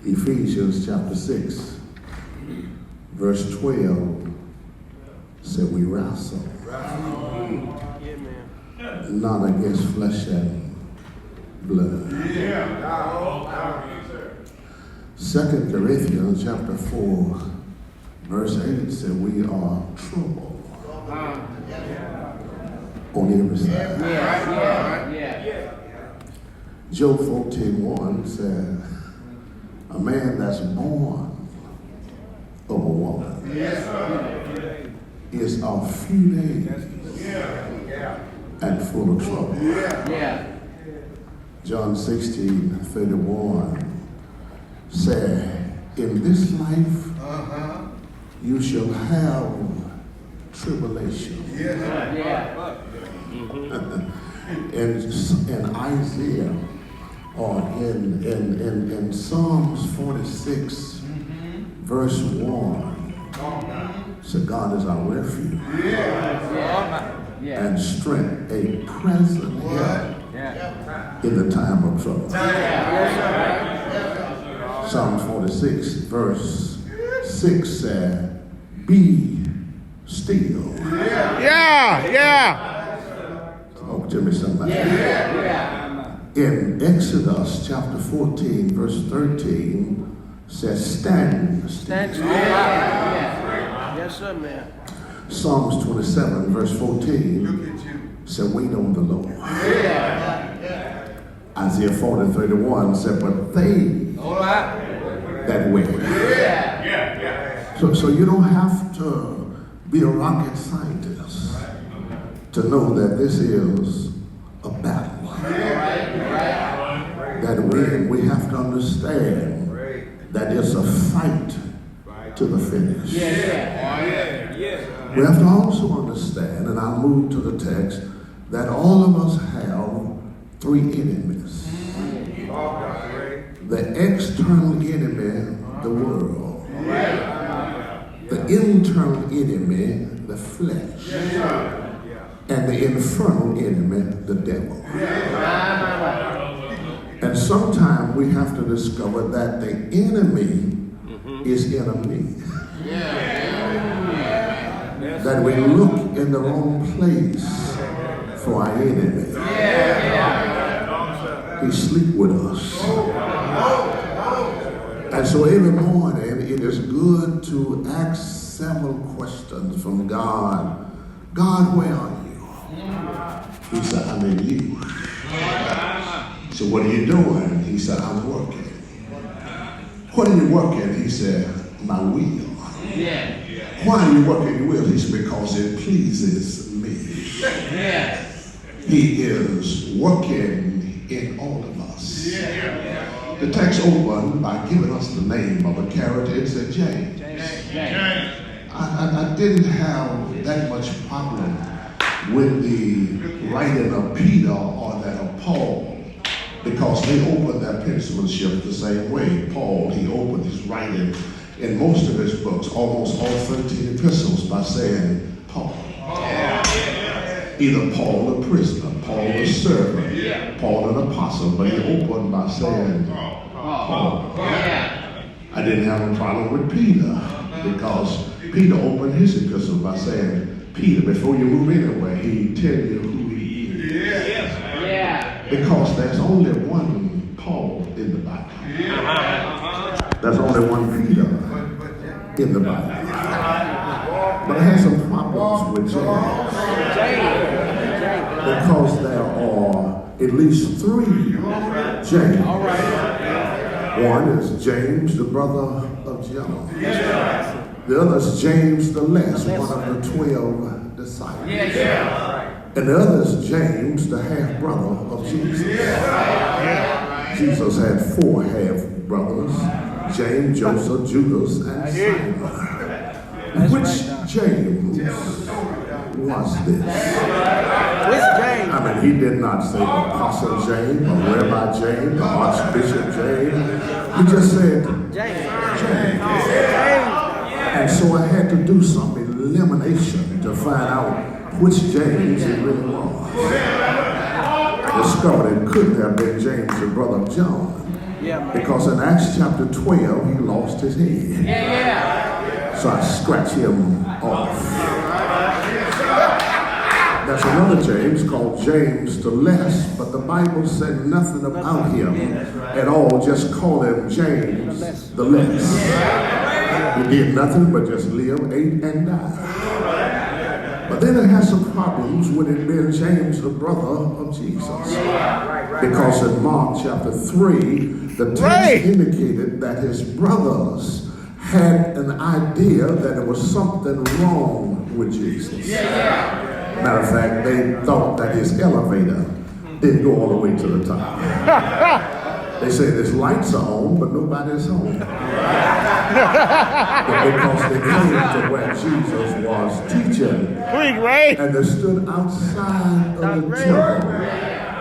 Ephesians chapter 6, verse 12 said we wrestle not against flesh and blood. 2 Corinthians chapter 4, verse 8 said we are troubled on every side. Job 14:1 said, a man that's born of a woman is of few days and full of trouble. John 16:31 said, in this life you shall have tribulation. In Isaiah or in Psalms 46 verse 1, so God is our refuge and strength, a present help in the time of trouble. Psalms 46 verse 6 said, be still. Talk to me somebody. In Exodus chapter 14 verse 13 says stand still. Yes, sir, man. Psalms 27 verse 14 said wait on the Lord. Isaiah 40:31 said but they that wait. So you don't have to be a rocket scientist to know that this is a battle. That we have to understand that it's a fight to the finish. We have to also understand, and I'll move to the text, that all of us have three enemies. The external enemy, the world. The internal enemy, the flesh. And the infernal enemy, the devil. And sometimes we have to discover that the enemy is in me. That we look in the wrong place for our enemy. He sleep with us. And so every morning it is good to ask several questions from God. God, where are you? He said, I'm in you. So what are you doing? He said, I'm working. What are you working? He said, my will. Why are you working your will? He said, because it pleases me. He is working in all of us. The text opened by giving us the name of a character. It said James. I didn't have that much problem with the writing of Peter or that of Paul, because they opened their penmanship the same way. Paul, he opened his writing in most of his books, almost all 13 epistles, by saying Paul. Either Paul the prisoner, Paul the servant, Paul an apostle, but he opened by saying Paul. I didn't have a problem with Peter, because Peter opened his epistle by saying, Peter, before you move anywhere, he tell you who he is. Because there's only one Paul in the Bible. There's only one Peter in the Bible. But I had some problems with James. Because there are at least three James. One is James, the brother of John. The other is James the Less, one of the 12 disciples. And the other is James, the half-brother of Jesus. Jesus had four half-brothers, James, Joseph, Judas, and Simon. Which James was this? I mean, he did not say Apostle James, or Rabbi James, or Archbishop James. He just said James. And so I had to do some elimination to find out which James it really was. I discovered it couldn't have been James, the brother of John. Yeah, man. Because in Acts chapter 12, he lost his head. So I scratch him off. There's another James called James the Less, but the Bible said nothing about him at all. Just call him James the Less. He did nothing but just live, ate, and die. But then it has some problems with it being James, the brother of Jesus. Because in Mark chapter 3, the text indicated that his brothers had an idea that there was something wrong with Jesus. Matter of fact, they thought that his elevator didn't go all the way to the top. They said his lights are on, but nobody's home. But because they came to where Jesus was teaching, and they stood outside of the temple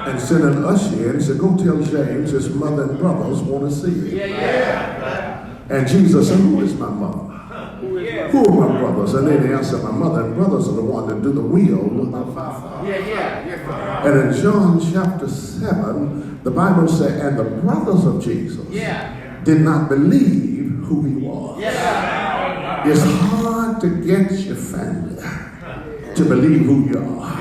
and sent an usher and said, go tell James his mother and brothers want to see him. And Jesus said, who is my mother? Who are my brothers? And then he answered, my mother and brothers are the ones that do the will of my Father. And in John chapter 7, the Bible said, and the brothers of Jesus did not believe who he was. It's hard to get your family to believe who you are.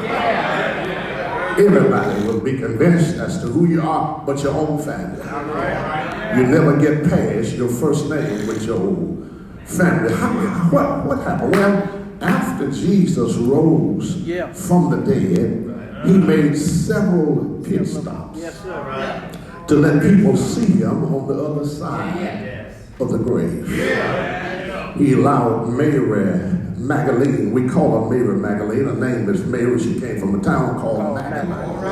Everybody will be convinced as to who you are, but your own family. You never get past your first name with your family. What happened? Well, after Jesus rose from the dead, he made several pit stops to let people see him on the other side of the grave. He allowed Mary Magdalene, we call her Mary Magdalene, her name is Mary, she came from a town called Magdalene.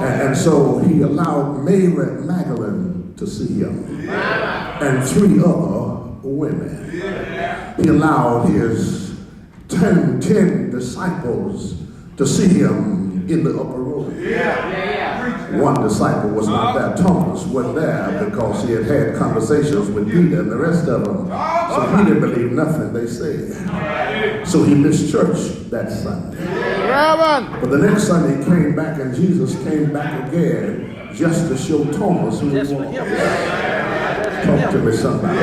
And so he allowed Mary Magdalene to see him, and 3 other women. He allowed his 10 disciples to see him in the upper room. One disciple was not there. Thomas wasn't there because he had conversations with Peter and the rest of them. So he didn't believe nothing they said. So he missed church that Sunday. But the next Sunday he came back, and Jesus came back again just to show Thomas who he was. Talk to me, somebody.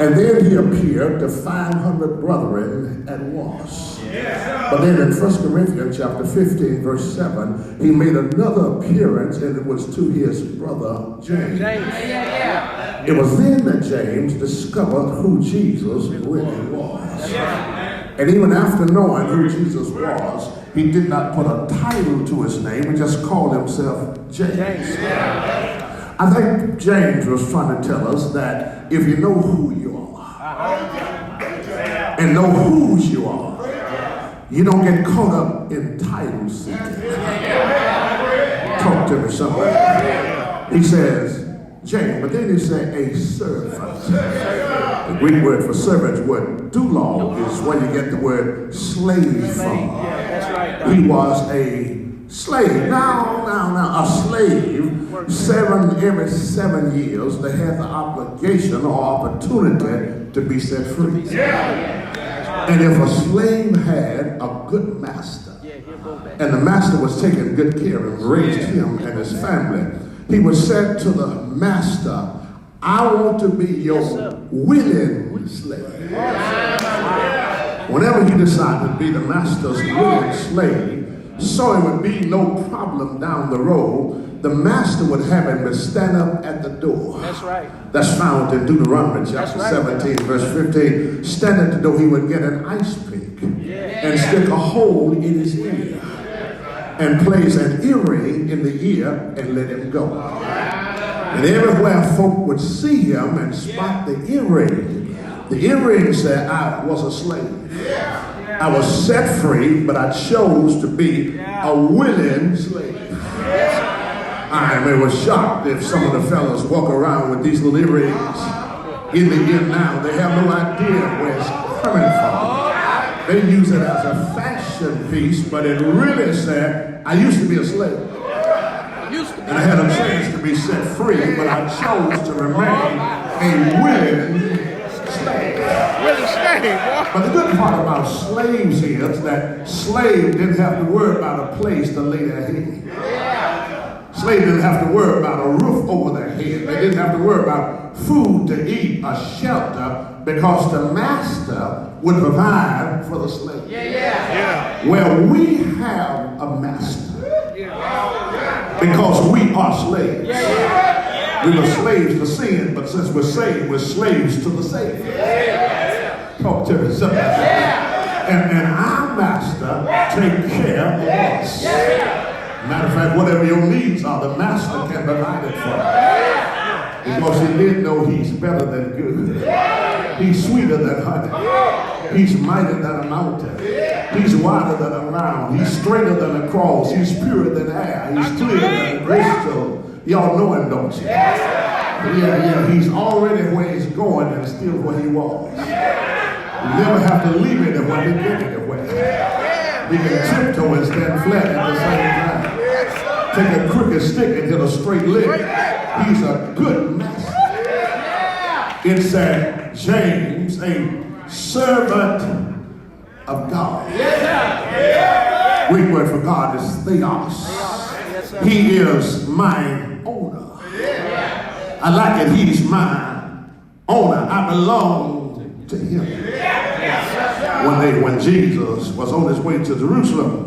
And then he appeared to 500 brethren at once. But then in 1 Corinthians chapter 15, verse 7, he made another appearance, and it was to his brother James. It was then that James discovered who Jesus really was. And even after knowing who Jesus was, he did not put a title to his name, he just called himself James. I think James was trying to tell us that if you know who you are and know whose you are, you don't get caught up in title seeking. Talk to me, somebody. He says, James, but then he said a servant. The Greek word for servant, word doulos, is where you get the word slave from. He was a slave. Now, a slave, every 7 years, they had the obligation or opportunity to be set free. And if a slave had a good master, and the master was taking good care of him, raised him and his family, he would say to the master, I want to be your willing slave. Whenever he decided to be the master's willing slave, so it would be no problem down the road, the master would have him stand up at the door. That's right. That's found in Deuteronomy chapter 17, verse 15. Stand at the door, he would get an ice pick and stick a hole in his ear and place an earring in the ear and let him go. And everywhere folk would see him and spot the earring said, I was a slave. I was set free, but I chose to be a willing slave. I was shocked if some of the fellas walk around with these little earrings in the ear now. They have no idea where it's coming from. They use it as a fashion piece, but it really said, I used to be a slave. And I had a chance to be set free, but I chose to remain a willing slave. But the good part about slaves is that slaves didn't have to worry about a place to lay their head. Slaves didn't have to worry about a roof over their head. They didn't have to worry about food to eat, a shelter, because the master would provide for the slave. Well, we have a master because we are slaves. We were slaves to sin, but since we're saved, we're slaves to the Savior. Talk to me, something like that. And our master takes care of us. Matter of fact, whatever your needs are, the master can provide it for you. Because he did know he's better than good. He's sweeter than honey. He's mightier than a mountain. He's wider than a round. He's straighter than a cross. He's purer than air. He's clearer than crystal. Y'all know him, don't you? Yeah. He's already where he's going and still where he was. You never have to leave it when he get anywhere. He can tiptoe and stand flat at the same time. Take a crooked stick and hit a straight leg. He's a good master. It's James, a servant of God. Greek word for God is theos. He is my owner. I like it. He's my owner. I belong to him. When Jesus was on his way to Jerusalem,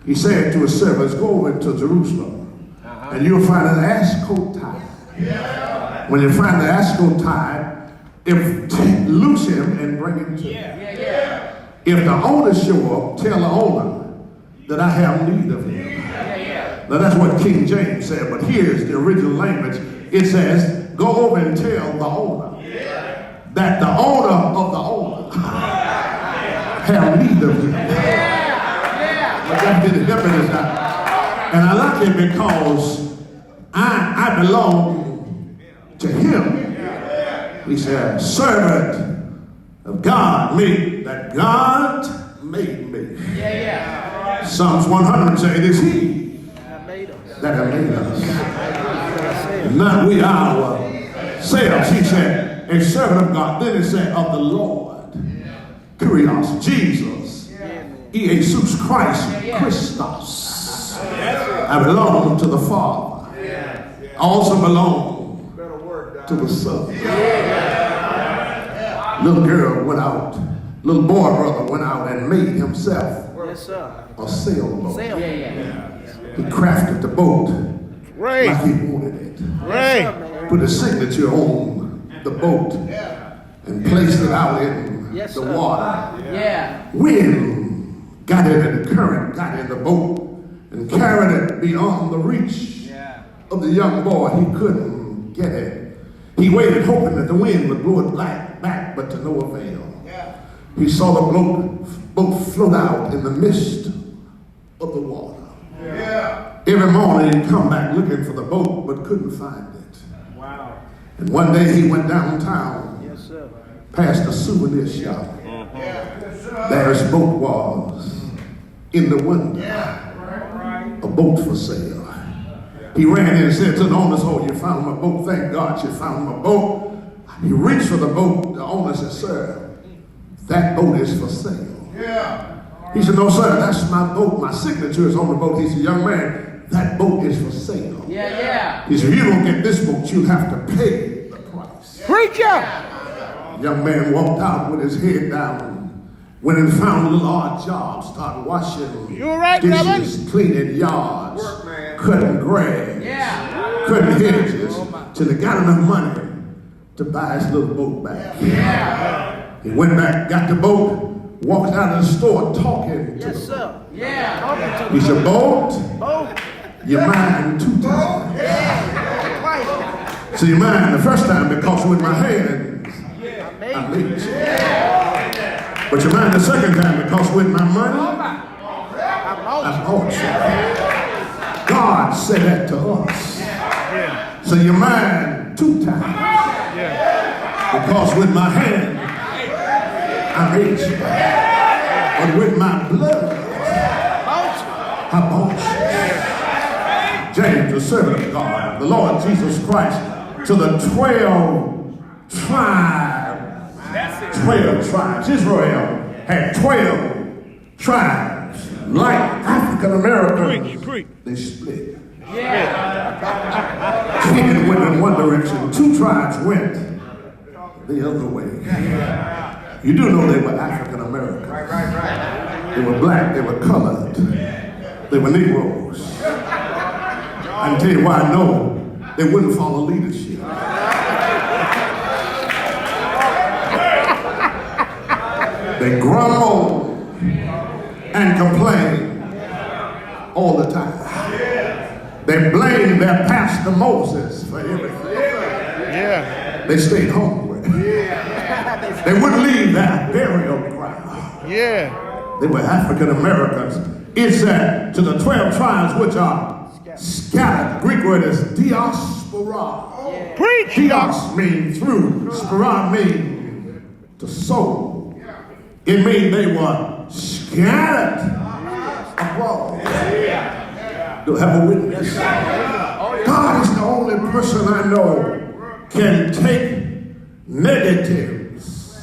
he said to his servants, go over to Jerusalem and you'll find an ass coat tied. When you find the ass coat tied, loose him and bring him to me. If the owner show up, tell the owner that I have need of him. Now that's what King James said, but here's the original language. It says, go over and tell the owner that the owner of the owner have need of him. And I like it because I belong to him. He said, servant of God, me, that God made me. Psalms 100 says, it is he that have made us. Not we ourselves. He said, a servant of God. Then it said, of the Lord. Kyrios, Jesus. Jesus Christ, Christos. I belong to the Father. I also belong to the Son. Little girl went out. Little boy brother went out and made himself a sailboat. He crafted the boat like he wanted it. Put a signature on the boat and placed it out in the water. Wind got it and the current got in the boat and carried it beyond the reach of the young boy. He couldn't get it. He waited hoping that the wind would blow it back, but to no avail. He saw the boat float out in the midst of the water. Every morning he'd come back looking for the boat, but couldn't find it. And one day he went downtown, past a souvenir shop. There his boat was in the window, a boat for sale. He ran in and said to the owner, oh, you found my boat. Thank God you found my boat. He reached for the boat. The owner said, sir, that boat is for sale. He said, no, sir, that's my boat. My signature is on the boat. He said, young man, that boat is for sale. He said, if you don't get this boat, you'll have to pay the price. Preacher! The young man walked out with his head down, went and found a little odd job, started washing dishes, cleaning yards, cutting grass, cutting hedges, till he got enough money to buy his little boat back. He went back, got the boat, walked out of the store talking to the boat. He said, boat, you're mine 2 times. So you're mine the first time because with my hands, I made you. But you're mine the second time because with my money, I bought you. God said that to us. So you're mine 2 times. Because with my hand, I made you. But with my blood, I bought you. James, the servant of God, the Lord Jesus Christ, to the 12 tribes. 12 tribes. Israel had 12 tribes. Like African Americans, they split. 10 went in one direction, 2 tribes went the other way. You do know they were African Americans. They were black, they were colored, they were Negroes. I can tell you why I know they wouldn't follow leadership. They grumbled and complained all the time. They blamed their pastor Moses for everything. They stayed hungry. They wouldn't leave that burial ground. They were African Americans. It said to the 12 tribes which are scattered. The Greek word is diaspora. Preach! Dios means through. Spora means to sow. It means they were scattered abroad. Do I have a witness? God is the only person I know can take negatives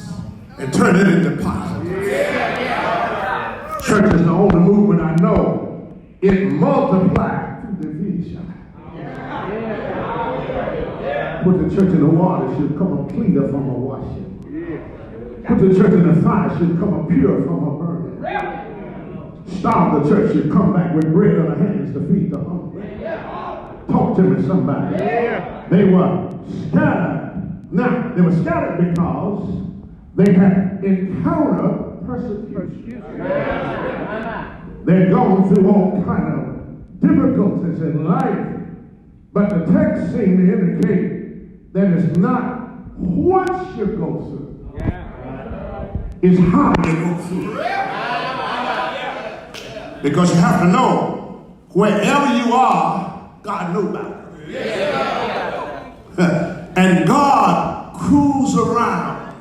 and turn it into positives. Church is the only movement I know. It multiplies through division. Put the church in the water, she'll come a cleaner from a washing. Put the church in the fire, she'll come a pure from a burning. Starve the church, she'll come back with bread on her hands to feed the hungry. Talk to me, somebody. They were scattered. Now, they were scattered because they had encountered persecution. They had gone through all kind of difficulties in life. But the text seemed to indicate that it's not what you go through. It's how you go through it. Because you have to know, wherever you are, God knows about it. And God cruises around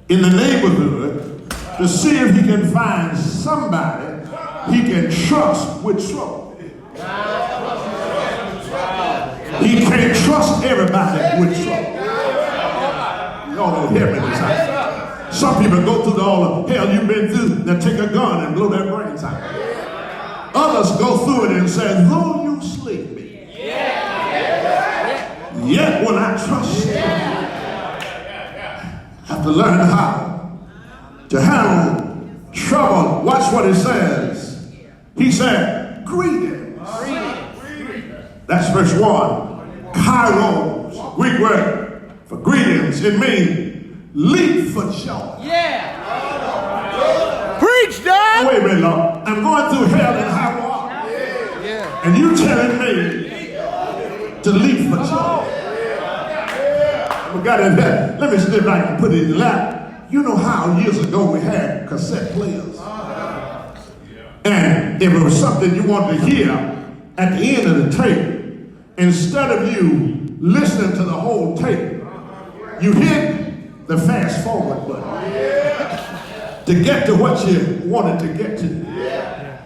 in the neighborhood to see if he can find somebody he can trust with trouble. He can't trust everybody with trouble. Y'all don't hear me this time. Some people go through all the hell you've been through, they'll take a gun and blow their brains out. Others go through it and say, though you slay me, yet will I trust you. Have to learn how to handle trouble. Watch what it says. He said, greetings. That's verse 1. Kairos, Greek word for greetings. It means leap for joy. Preach, Dad! Wait a minute, Lord. I'm going through hell and high water. And you telling me to leap for joy. We got it there. Let me see if I can put it in lap. You know how years ago we had cassette players. And if it was something you wanted to hear at the end of the tape, instead of you listening to the whole tape, you hit the fast forward button to get to what you wanted to get to.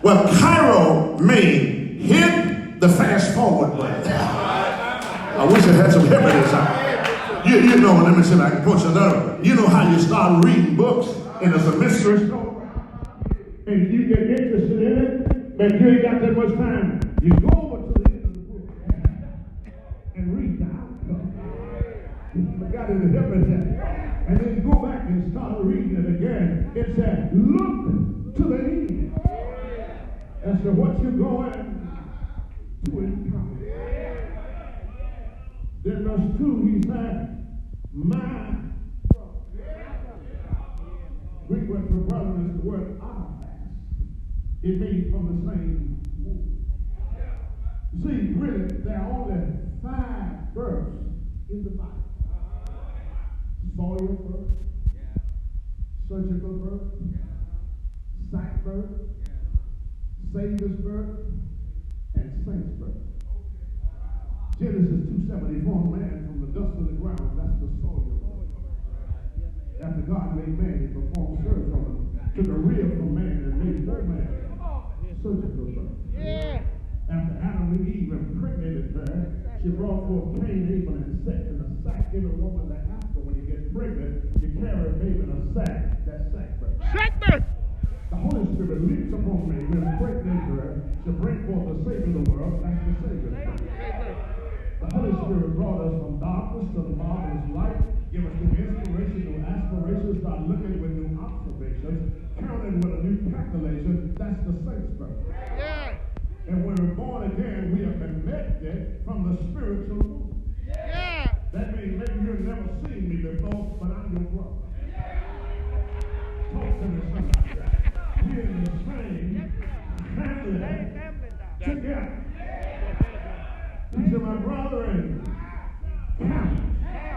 Well, Cairo means hit the fast forward button. I wish I had some evidence out. You know, let me see if I can push another. You know how you start reading books and there's a mystery story and you get interested in it, but you ain't got that much time. You go over to the end of the book and read the outcome. I got it to help me there. And then you go back and start reading it again. It said, look to the end as to what you're going to encounter. Then verse 2, he said, my brother. Greek word for brother is the word armas. It means from the same womb. See, really, there are only 5 births in the Bible. Soil birth, surgical birth, sac birth, Savior's birth, and saint's birth. Genesis 2:74, man from the dust of the ground, that's the soil. After God made man, he performed surgery on him, took a rib from man and made more man. Surgical birth. After Adam and Eve impregnated her, she brought forth Cain, Abel, and Seth in a sack. Every woman that after when you get pregnant, you carry a baby in a sack. That's sack birth. Sack birth! The Holy Spirit leaps upon me, we impregnate her. to bring forth the Savior of the world. That's the Savior. The Holy Spirit brought us from darkness to the marvelous light, give us new inspiration, new aspirations, start looking with new observations, counting with a new calculation. That's the saint's birth. Yeah. And when we're born again, we are connected from the spiritual womb. Yeah. That means maybe you've never seen me before, but I'm your brother. Talk to me somebody. We're in the same family together. These are my brother and count.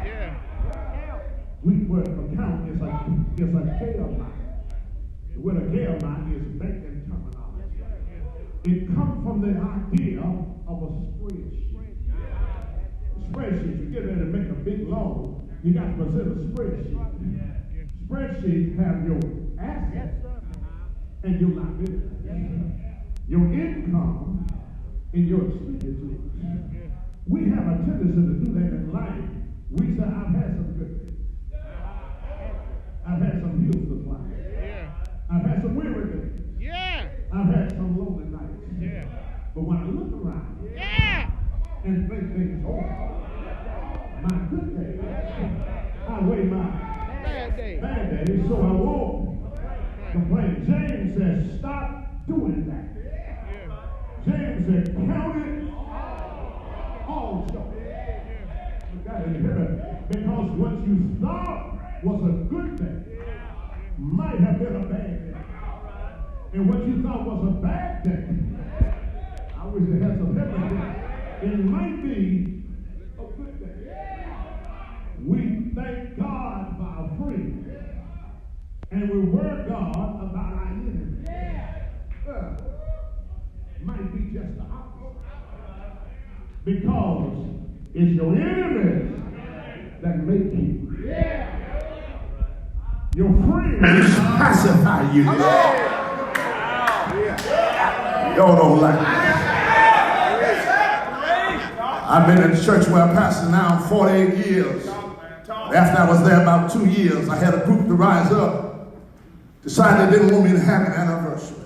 Yeah. Weak word for count is a Gale line. The word a Gale line is banking terminology. It comes from the idea of a spreadsheet. Spreadsheet, you get ready to make a big loan, you got to present a spreadsheet. Spreadsheet have your assets and your liability. Your income and your expenditures. We have a tendency to do that in life. We say, I've had some good days. I've had some hills to climb. I've had some weary days. Yeah. I've had some lonely nights. Yeah. But when I look around and think things over, my good days outweigh my bad days, so I won't complain. James says, stop doing that. James said, count it all joy. You got to hear it. Because what you thought was a good day might have been a bad day. And what you thought was a bad day, I wish it had some heaven. It might be a good day. We thank God for our friends, and we work God about our enemies. Might be just the opposite. Because it's your enemies that make you. Your friends pacify you. Y'all don't like it. I've been in church where I pastor now 48 years. After I was there about 2 years, I had a group to rise up, decided they didn't want me to have an anniversary.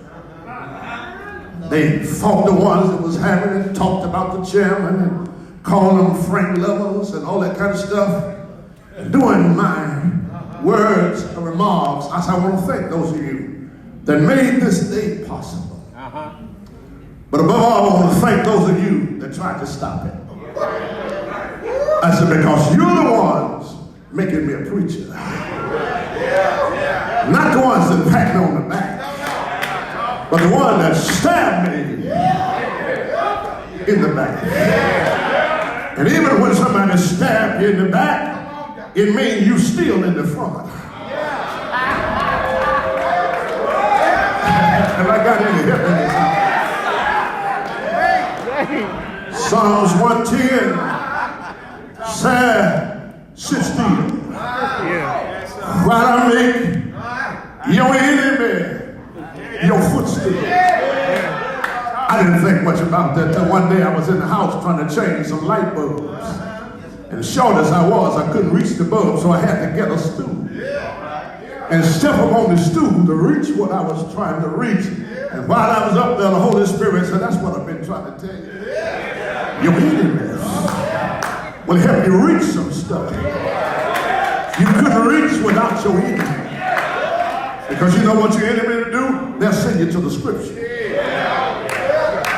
They fought the ones that was having it, talked about the chairman and called them Frank lovers and all that kind of stuff. And during my words and remarks, I said, I want to thank those of you that made this day possible. But above all, I want to thank those of you that tried to stop it. I said, because you're the ones making me a preacher. Not the ones that pat me on the back, but the one that stabbed me in the back. And even when somebody stabbed you in the back, it means you still in the front. Have I got any help in this house? Psalms 110 said, sit still. While I make your enemy your footstool. I didn't think much about that till one day I was in the house trying to change some light bulbs. And short as I was, I couldn't reach the bulb, so I had to get a stool and step up on the stool to reach what I was trying to reach. And while I was up there, the Holy Spirit said, that's what I've been trying to tell you. Your enemies will help you reach some stuff you couldn't reach without your enemy. Because you know what your enemy will do? They'll send you to the scripture.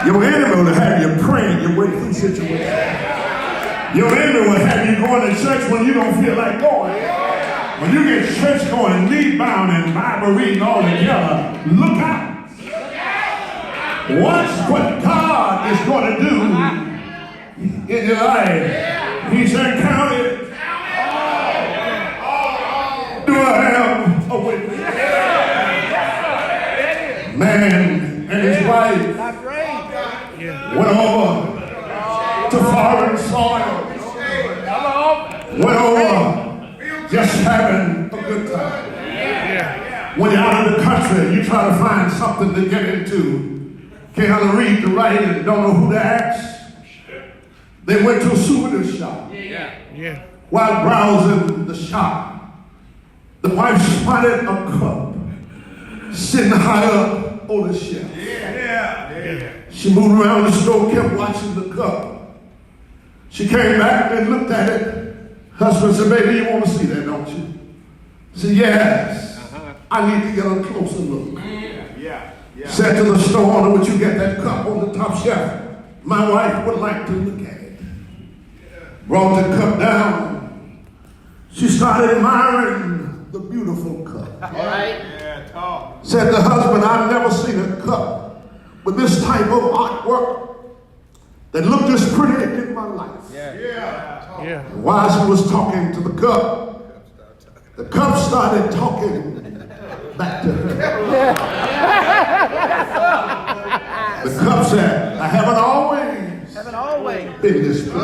Your enemy will have you praying your way through situations. Your enemy will have you going to church when you don't feel like going. When you get church going, knee bound and Bible reading all together, look out. Watch what God is going to do in your life. He said, count it. Do I have a witness? Man and his wife went over to foreign soil. Went over just having a good time. When you're out of the country, you try to find something to get into. Can't hardly read to write and don't know who to ask. They went to a souvenir shop. While browsing the shop, the wife spotted a cup sitting high up cup on the shelf. She moved around the store, kept watching the cup. She came back and looked at it. Husband said, baby, you want to see that, don't you? She said, yes. I need to get a closer look. Said to the store owner, would you get that cup on the top shelf? My wife would like to look at it. Brought the cup down. She started admiring the beautiful cup. All right. Said the husband, I've never seen a cup with this type of artwork that looked this pretty in my life. And while she was talking to the cup started talking back to her. The cup said, I haven't always been this pretty.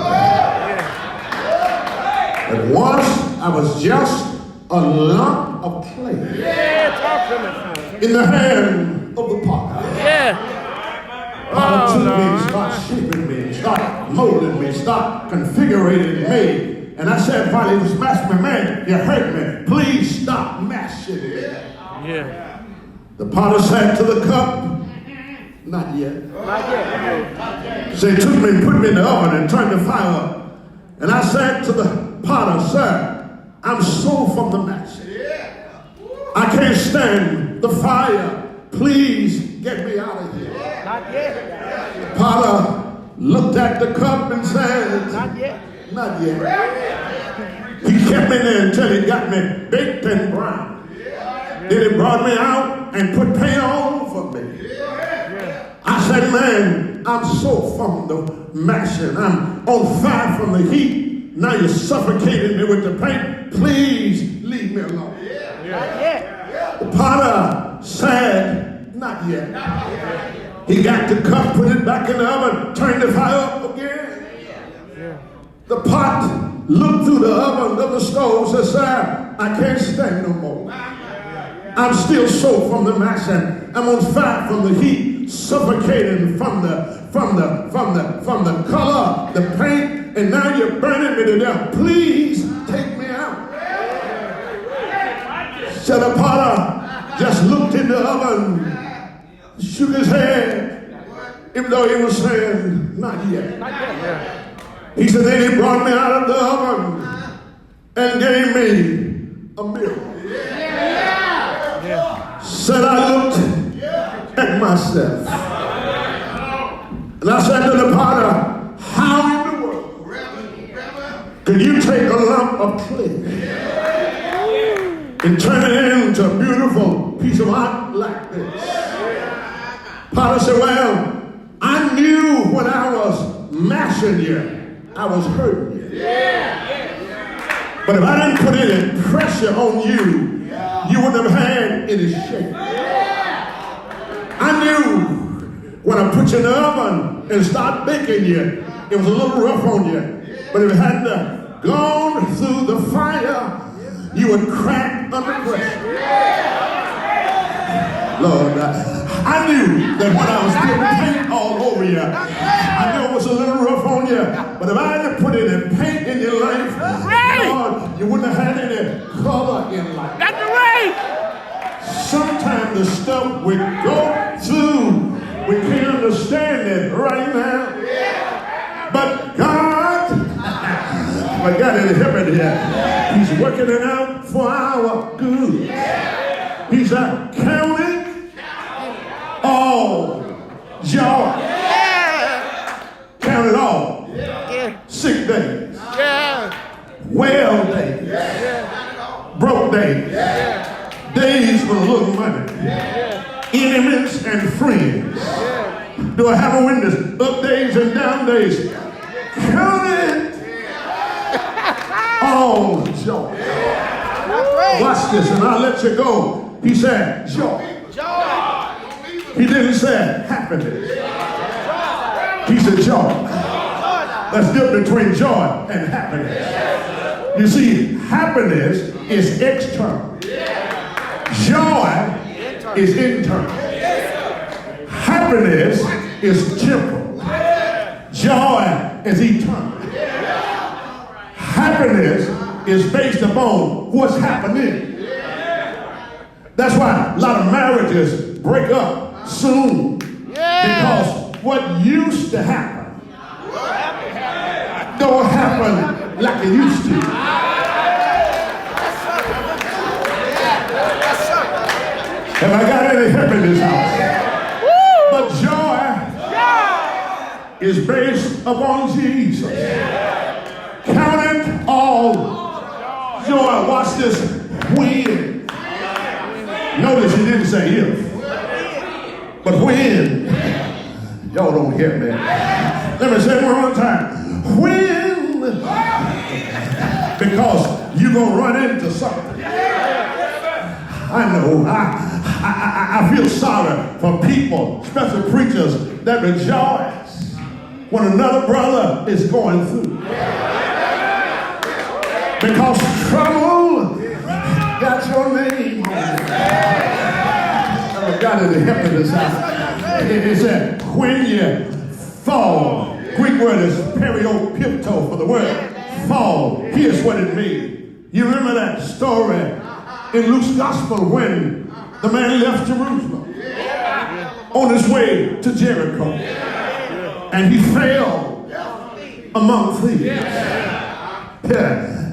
But once I was just a lump of clay in the hand of the potter. Potter took me, started shaping me, started molding me, started configuring me. And I said, while he was mashing me, man, you hurt me. Please stop mashing it. The potter said to the cup, not yet. So he took me and put me in the oven and turned the fire up. And I said to the potter, sir, I'm so from the mashing. I can't stand the fire. Please get me out of here. The potter looked at the cup and said, not yet. He kept me there until he got me baked and brown. Then he brought me out and put paint all over me. I said, man, I'm so from the mashing. I'm on fire from the heat. Now you're suffocating me with the paint. Please leave me alone. The potter said, not yet. He got the cup, put it back in the oven, turned the fire up again. The pot looked through the oven of the stove and said, sir, I can't stand no more. I'm still so from the mashing. I'm on fire from the heat, suffocating from the color, the paint, and now you're burning me to death. Please take me out. So the potter just looked in the oven, shook his head, even though he was saying, not yet. He said, then he brought me out of the oven and gave me a mirror. Said I looked at myself. And I said to the potter, how in the world can you take a lump of clay and turn it into a beautiful piece of art like this? Potter said, well, I knew when I was mashing you, I was hurting you. But if I didn't put any pressure on you, you wouldn't have had any shape. I knew when I put you in the oven and start baking you, it was a little rough on you. But if it hadn't gone through the fire, you would crack under pressure. Lord, I knew that when I was putting paint all over you, I knew it was a little rough on you. But if I hadn't put any paint in your life, Lord, you wouldn't have had any color in life. Sometimes the stuff we go through, we can't understand it right now. But God, I got it happening here. He's working it out for our good. He's counting all joy. Count it all. Sick days. Well days. Broke days. Days with a little money. Enemies and friends. Do I have a witness? Up days and down days. Count it all joy. Watch this and I'll let you go. He said joy. He didn't say happiness. He said joy. That's the difference between joy and happiness. You see, happiness is external. Joy is internal. Happiness is temporal. Joy is eternal. Happiness is based upon what's happening. That's why a lot of marriages break up soon. Because what used to happen don't happen like it used to. Have I got any help in this house? But joy is based upon Jesus. Count it all joy. Watch this. When. Notice he didn't say if. But when. Y'all don't hear me. Let me say it one more time. When. Because you're going to run into something. I know. I feel sorry for people, especially preachers, that rejoice when another brother is going through. Because trouble got your name on it. I got it to help me this out. It said, when you fall, Greek word is periopipto for the word fall. Here's what it means. You remember that story in Luke's gospel when the man left Jerusalem on his way to Jericho and he fell among thieves.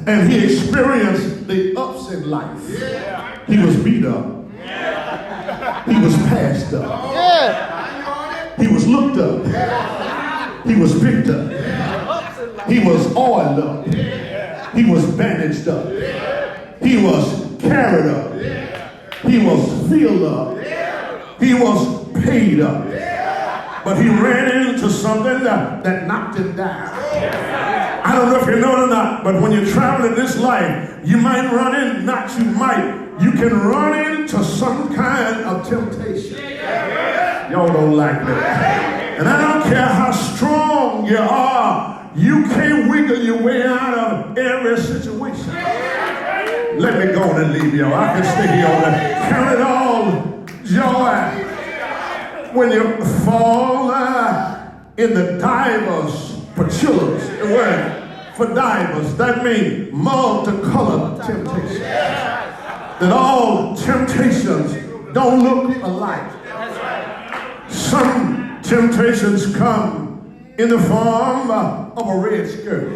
And he experienced the ups in life. He was beat up. He was passed up. He was looked up. He was picked up. He was oiled up. He was bandaged up. He was carried up. He was filled up. He was paid up. But he ran into something that knocked him down. I don't know if you know it or not, but when you're traveling this life, you might run in, not you might, you can run into some kind of temptation. Y'all don't like that. And I don't care how strong you are, you can't wiggle your way out of every situation. Let me go and leave y'all. I can stay here all day. Count it all joy when you fall in the divers pechulas. The word for divers, that means multicolored temptation. That all temptations don't look alike. Some temptations come in the form of a red skirt.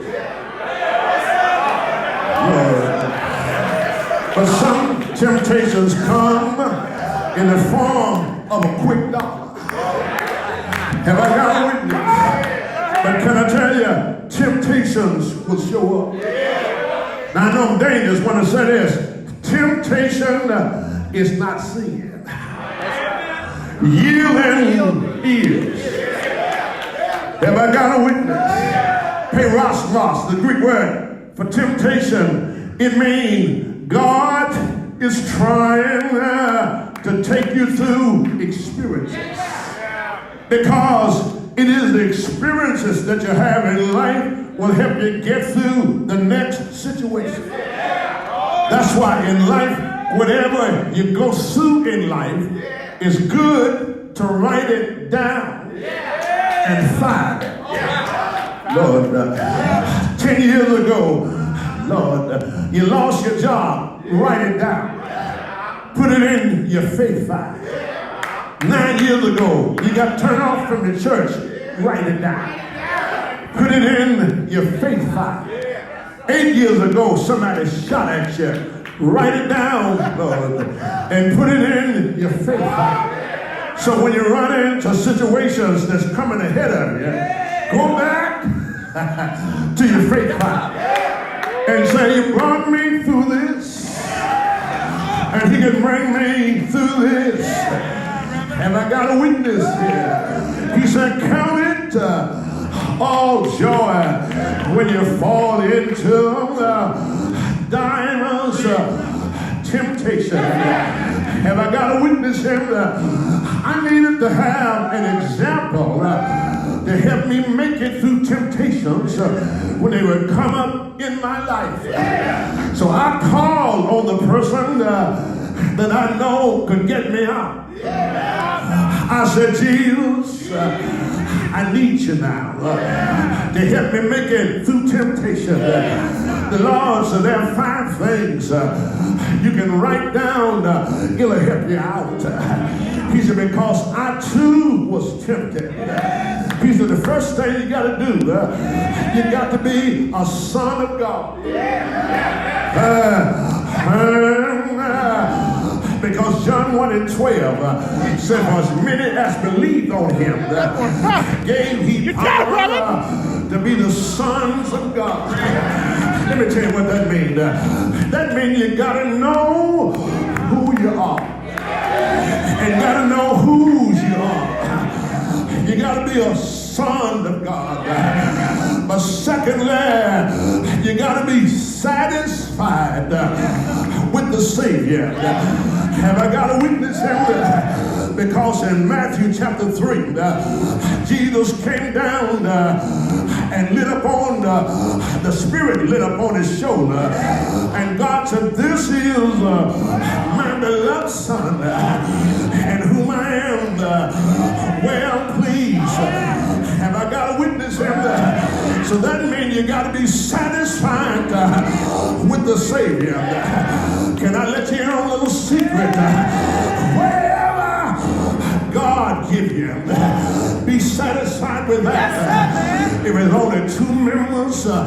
But some temptations come in the form of a quick dollar. Have I got a witness? But can I tell you, temptations will show up. Now I know I'm dangerous when I say this. Temptation is not sin. Yielding is. Have I got a witness? Perosmos, the Greek word for temptation, it means God is trying to take you through experiences. Because it is the experiences that you have in life will help you get through the next situation. That's why in life, whatever you go through in life, it's good to write it down and find it. Lord, 10 years ago, Lord, you lost your job, write it down. Put it in your faith file. 9 years ago, you got turned off from the church, write it down. Put it in your faith file. 8 years ago, somebody shot at you, write it down, Lord, and put it in your faith file. So when you run into situations that's coming ahead of you, go back to your faith file and say, you brought me through this, and he can bring me through this. Have I got a witness here? He said, count it all joy when you fall into divers temptation. Have I got a witness here? I needed to have an example to help me make it through temptations when they would come up in my life. So I called on the person that I know could get me out. I said, Jesus, I need you now to help me make it through temptation. The Lord said there are 5 things you can write down, it'll help you out. He said, because I too was tempted. He said, the first thing you got to do, you got to be a son of God. Because John 1 and 12 said, for as many as believed on him, gave he power to be the sons of God. Let me tell you what that means. That means you got to know who you are. And got to know whose you are. You got to be a son of God. But secondly, you got to be satisfied with the Savior. Have I got a witness here? Because in Matthew chapter 3, Jesus came down and lit up on the Spirit lit up on his shoulder. And God said, this is my beloved Son, in whom I am well pleased. Have I got a witness here? So that means you got to be satisfied with the Savior. Can I let you in on a little secret? Wherever God give you, be satisfied with that. If it's only 2 members or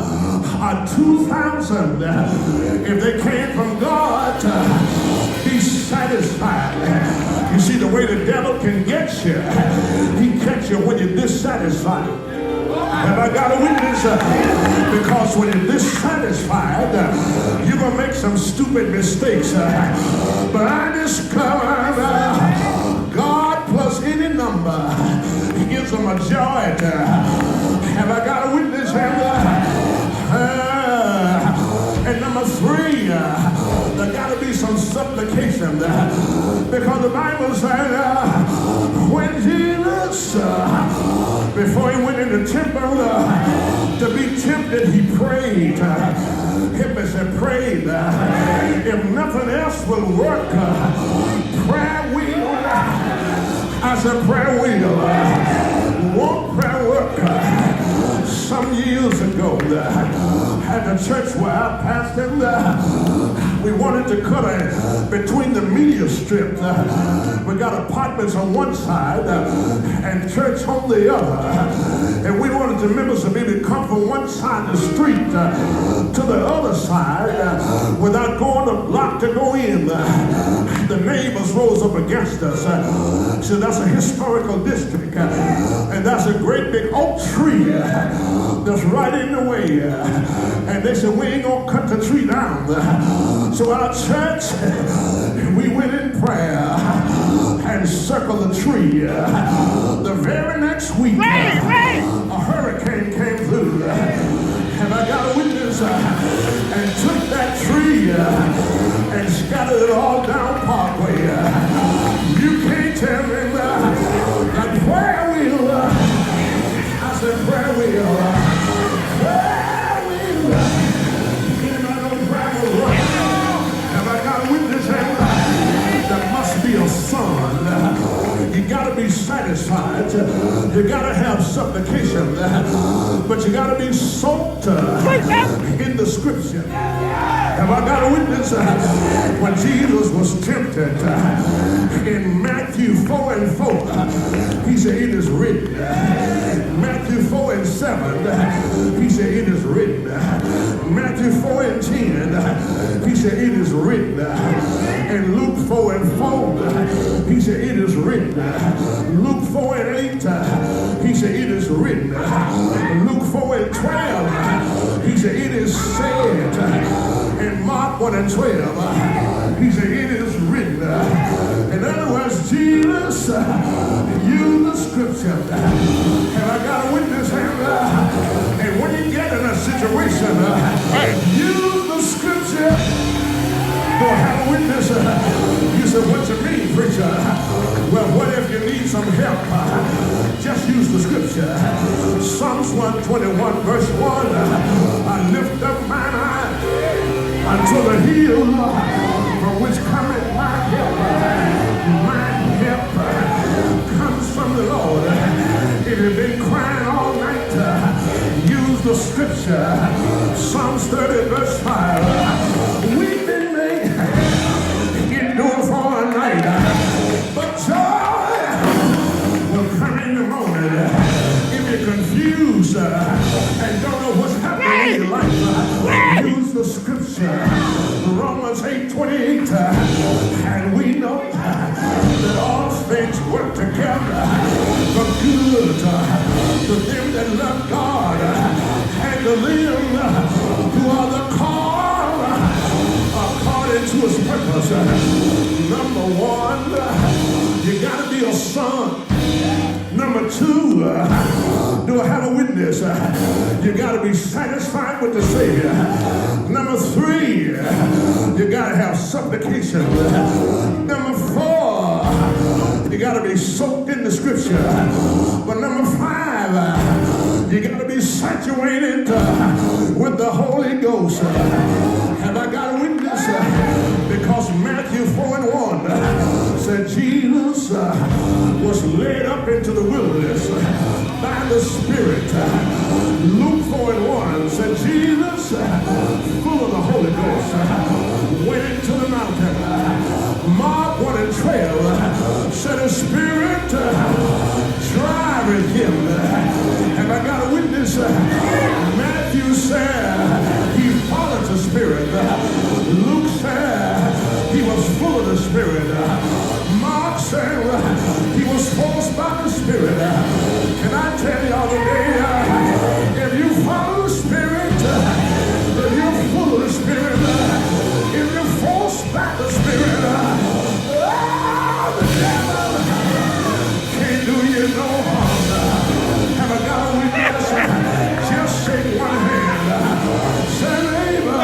2,000, if they came from God, be satisfied. You see, the way the devil can get you, he gets you when you're dissatisfied. Have I got a witness? Because when you're dissatisfied, you're going to make some stupid mistakes. But I discovered God plus any number, he gives a majority. Have I got a witness here? And number 3, there got to be some supplication. Because the Bible said when Jesus, before he went in the temple to be tempted, he prayed. He said, prayed. If nothing else will work, prayer will. I said, prayer will. Won't prayer work? Some years ago, at the church where I pastored, we wanted to cut between the media strip. We got apartments on one side and church on the other. And we wanted the members to be able to come from one side of the street to the other side without going a block to go in. The neighbors rose up against us. So that's a historical district. And that's a great big oak tree that's right in the way. And they said, we ain't gonna cut the tree down. So our church, we went in prayer and circled the tree. The very next week, a hurricane came through. And I got a witness and took that tree and scattered it all down Parkway. You can't tell me that prayer will. I said prayer will. Prayer will. Anybody know prayer will work? Have I got a witness here? There must be a son. You got to be satisfied. You got to have supplication. But you got to be soaked in the scripture. Have I got a witness? When Jesus was tempted in Matthew 4 and 4, he said, it is written. Matthew 4 and 7, he said, it is written. Matthew 4 and 10, he said, it is written. And Luke 4 and 4, he said, it is written. Luke 4 and 8, he said, it is written. Luke 4 and 12, he said, it is said. In Mark 1 and 12, he said, it is written. In other words, Jesus used the scripture. Have I got a witness here? And when you get in a situation, use the scripture. Do I have a witness? You said, what you mean, preacher? Well, what if you need some help? Just use the scripture. Psalms 121 verse 1, I lift up mine eyes unto the hill from which cometh my help. My help comes from the Lord. If you've been crying all night, use the scripture. Psalms 30 verse 5. Weeping may 28, and we know that all things work together for good to them that love God and to live who are the called according to his purpose. Number one, you gotta be a son. Number two, do I have a witness? You gotta be satisfied with the Savior. Number three, you gotta have supplication. Number four, you gotta be soaked in the scripture. But number five, you gotta be saturated with the Holy Ghost. Have I got a witness? Because Matthew 4:1 said Jesus was led up into the wilderness by the Spirit. Luke 4:1 said Jesus, full of the Holy Ghost, went into the mountain. Mark 1:12 said the Spirit driving him. Have I got a witness? Matthew said he followed the Spirit. Luke said he was full of the Spirit. Mark said he was forced by the Spirit. Can I tell y'all today, if you follow the Spirit, if you're full of the Spirit, if you're forced by the Spirit, the devil can't do you no harm. Have I got a witness? Just shake one hand. Say, neighbor,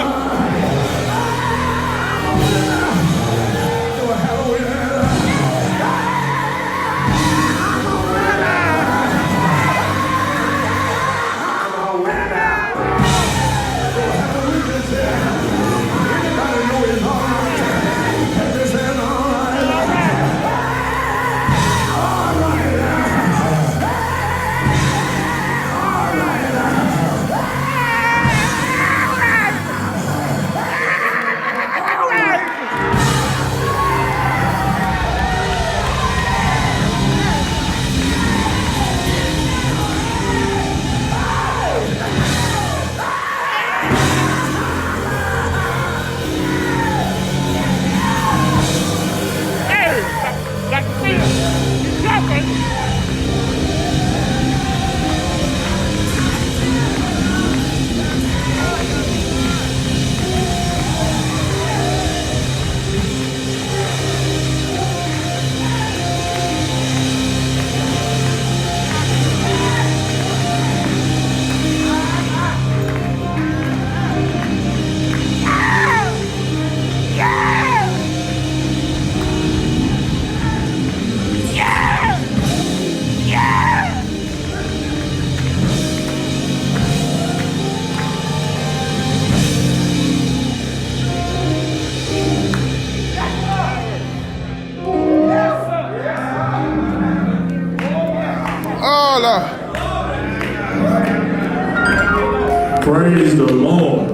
Praise the Lord.